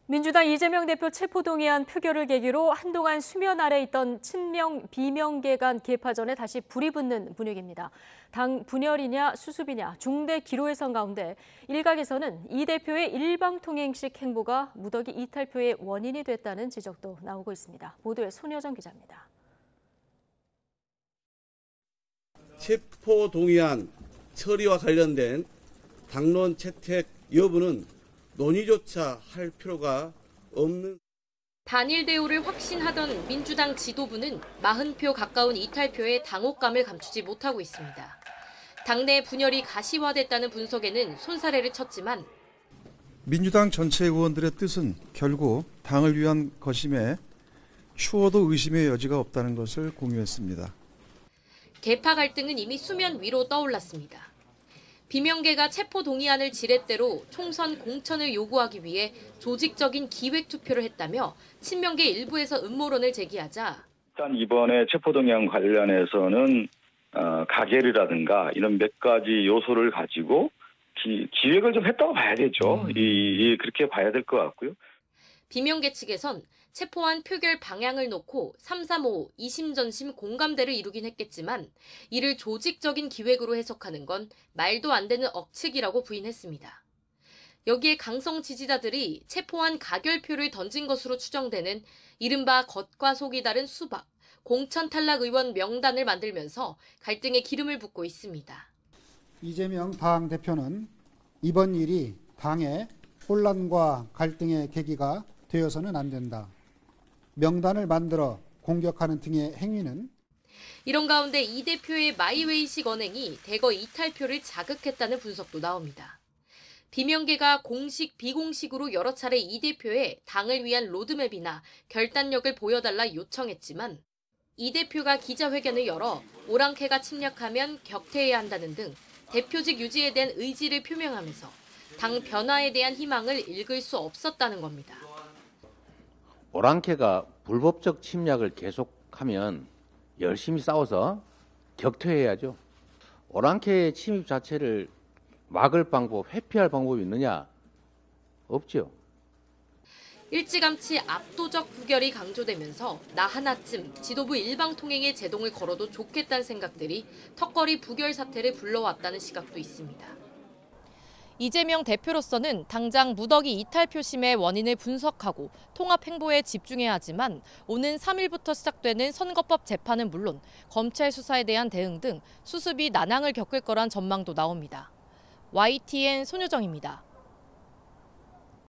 민주당 이재명 대표 체포동의안 표결을 계기로 한동안 수면 아래 있던 친명 비명계 간 계파전에 다시 불이 붙는 분위기입니다. 당 분열이냐 수습이냐 중대 기로에 선 가운데 일각에서는 이 대표의 일방통행식 행보가 무더기 이탈표의 원인이 됐다는 지적도 나오고 있습니다. 보도에 손여정 기자입니다. 체포동의안 처리와 관련된 당론 채택 여부는 논의조차 할 필요가 없는. 단일 대우를 확신하던 민주당 지도부는 40표 가까운 이탈표에 당혹감을 감추지 못하고 있습니다. 당내 분열이 가시화됐다는 분석에는 손사래를 쳤지만 민주당 전체 의원들의 뜻은 결국 당을 위한 것임에 추워도 의심의 여지가 없다는 것을 공유했습니다. 계파 갈등은 이미 수면 위로 떠올랐습니다. 비명계가 체포동의안을 지렛대로 총선 공천을 요구하기 위해 조직적인 기획투표를 했다며 친명계 일부에서 음모론을 제기하자 일단 이번에 체포동의안 관련해서는 가결이라든가 이런 몇 가지 요소를 가지고 기획을 좀 했다고 봐야 되죠. 그렇게 봐야 될 것 같고요. 비명계 측에선 체포안 표결 방향을 놓고 335 이심전심 공감대를 이루긴 했겠지만 이를 조직적인 기획으로 해석하는 건 말도 안 되는 억측이라고 부인했습니다. 여기에 강성 지지자들이 체포안 가결표를 던진 것으로 추정되는 이른바 겉과 속이 다른 수박, 공천 탈락 의원 명단을 만들면서 갈등에 기름을 붓고 있습니다. 이재명 당 대표는 이번 일이 당의 혼란과 갈등의 계기가 되어서는 안 된다. 명단을 만들어 공격하는 등의 행위는 이런 가운데 이 대표의 마이웨이식 언행이 대거 이탈표를 자극했다는 분석도 나옵니다. 비명계가 공식, 비공식으로 여러 차례 이 대표의 당을 위한 로드맵이나 결단력을 보여달라 요청했지만 이 대표가 기자회견을 열어 오랑캐가 침략하면 격퇴해야 한다는 등 대표직 유지에 대한 의지를 표명하면서 당 변화에 대한 희망을 읽을 수 없었다는 겁니다. 오랑캐가 불법적 침략을 계속하면 열심히 싸워서 격퇴해야죠. 오랑캐의 침입 자체를 막을 방법, 회피할 방법이 있느냐? 없죠. 일찌감치 압도적 부결이 강조되면서 나 하나쯤 지도부 일방통행에 제동을 걸어도 좋겠다는 생각들이 턱걸이 부결 사태를 불러왔다는 시각도 있습니다. 이재명 대표로서는 당장 무더기 이탈표심의 원인을 분석하고 통합 행보에 집중해야 하지만 오는 3일부터 시작되는 선거법 재판은 물론 검찰 수사에 대한 대응 등 수습이 난항을 겪을 거란 전망도 나옵니다. YTN 손여정입니다.